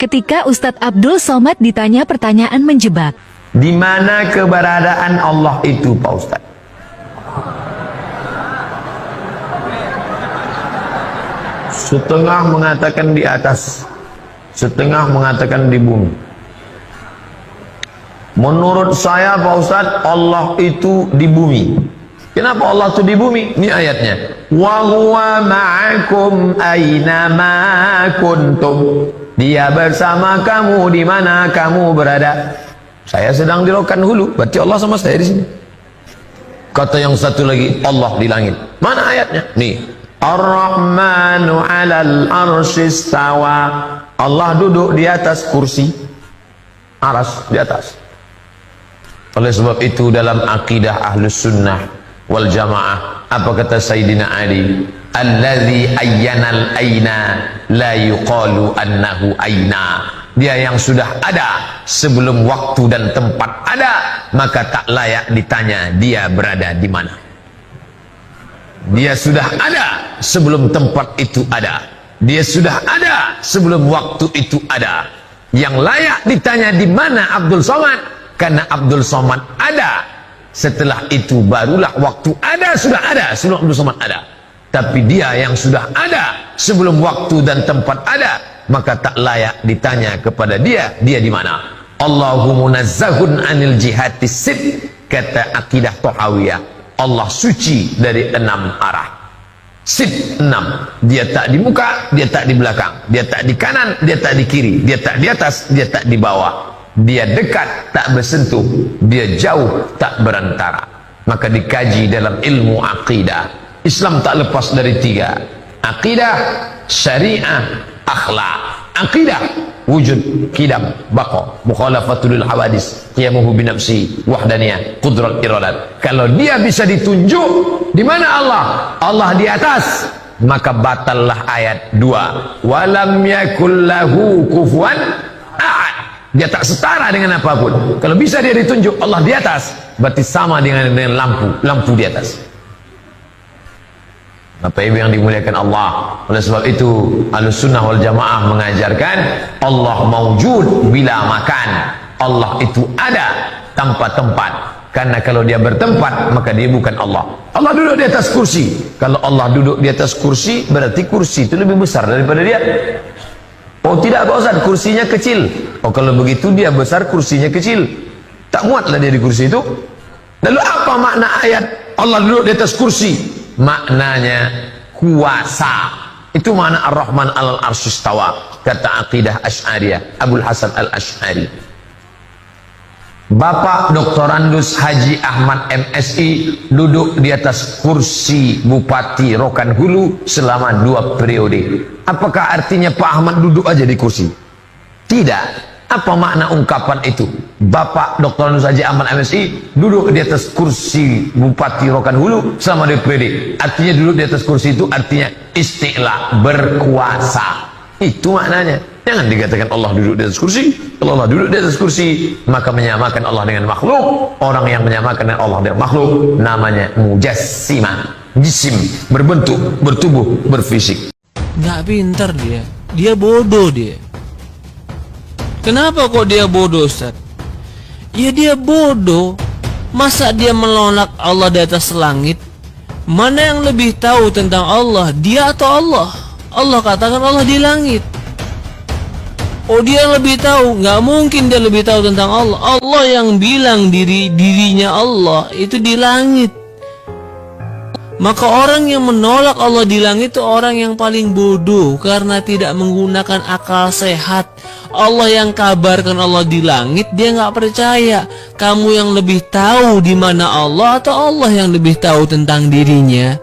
Ketika Ustadz Abdul Somad ditanya pertanyaan menjebak. Di mana keberadaan Allah itu, Pak Ustadz? Setengah mengatakan di atas, setengah mengatakan di bumi. Menurut saya, Pak Ustadz, Allah itu di bumi. Kenapa Allah itu di bumi? Ini ayatnya. Wa huwa ma'akum aina ma kuntum. Dia bersama kamu di mana kamu berada. Saya sedang di Rokan Hulu, berarti Allah sama saya di sini. Kata yang satu lagi, Allah di langit. Mana ayatnya? Nih. Ar-Rahmanu 'alal arsy istawa. Allah duduk di atas kursi. Aras di atas. Oleh sebab itu dalam akidah Ahlus Sunnah wal Jamaah, apa kata Sayyidina Ali? Allazi ayyanal aina la yuqalu annahu aina. Dia yang sudah ada sebelum waktu dan tempat ada, maka tak layak ditanya dia berada di mana. Dia sudah ada sebelum tempat itu ada. Dia sudah ada sebelum waktu itu ada. Yang layak ditanya di mana Abdul Somad, karena Abdul Somad ada. Setelah itu barulah waktu ada, sudah ada sebelum Abdul Somad ada. Tapi dia yang sudah ada sebelum waktu dan tempat ada, maka tak layak ditanya kepada dia di mana. Allahu munazzahun anil jihati sit, kata akidah Tahawiyah. Allah suci dari 6 arah. Sit 6. Dia tak di muka, dia tak di belakang, dia tak di kanan, dia tak di kiri, dia tak di atas, dia tak di bawah. Dia dekat, tak bersentuh, dia jauh, tak berantara. Maka dikaji dalam ilmu akidah. Islam tak lepas dari 3. Akidah, syariah, akhlak. Akidah, wujud, kidam, baqa, mukhalafatul hawadis, qiyamuhu binafsi, wahdaniyah, qudrat iradat. Kalau dia bisa ditunjuk di mana Allah? Allah di atas, maka batallah ayat 2. Walam yakul lahu kufuwan ahad. Dia tak setara dengan apapun. Kalau bisa dia ditunjuk Allah di atas, berarti sama dengan lampu di atas. Bapak Ibu yang dimuliakan Allah. Oleh sebab itu Ahlus Sunnah wal Jamaah mengajarkan Allah maujud bila makan. Allah itu ada tanpa tempat. Karena kalau dia bertempat, maka dia bukan Allah. Allah duduk di atas kursi. Kalau Allah duduk di atas kursi, berarti kursi itu lebih besar daripada dia. Oh tidak Pak Ustaz, kursinya kecil. Oh kalau begitu dia besar, kursinya kecil. Tak muatlah dia di kursi itu. Lalu apa makna ayat Allah duduk di atas kursi? Maknanya kuasa. Itu makna Ar-Rahman alal arsy istawa, kata akidah Asy'ariyah Abul Hasan Al-Asy'ari. Bapak Dr. Andus Haji Ahmad MSI duduk di atas kursi Bupati Rokan Hulu selama 2 periode. Apakah artinya Pak Ahmad duduk aja di kursi? Tidak. Apa makna ungkapan itu? Bapak Dr. Andus Haji Ahmad MSI duduk di atas kursi Bupati Rokan Hulu selama 2 periode. Artinya duduk di atas kursi itu artinya isti'la, berkuasa. Itu maknanya. Jangan dikatakan Allah duduk di atas kursi. Kalau Allah duduk di atas kursi, maka menyamakan Allah dengan makhluk. Orang yang menyamakan Allah dengan makhluk namanya mujassimah, jisim, berbentuk, bertubuh, berfisik. Nggak pintar dia. Dia bodoh dia. Kenapa kok dia bodoh, Ustaz? Ya dia bodoh. Masa dia menolak Allah di atas langit? Mana yang lebih tahu tentang Allah, dia atau Allah? Allah katakan Allah di langit. Oh dia lebih tahu? Nggak mungkin dia lebih tahu tentang Allah. Allah yang bilang dirinya Allah itu di langit. Maka orang yang menolak Allah di langit itu orang yang paling bodoh karena tidak menggunakan akal sehat. Allah yang kabarkan Allah di langit, dia nggak percaya. Kamu yang lebih tahu di mana Allah atau Allah yang lebih tahu tentang dirinya?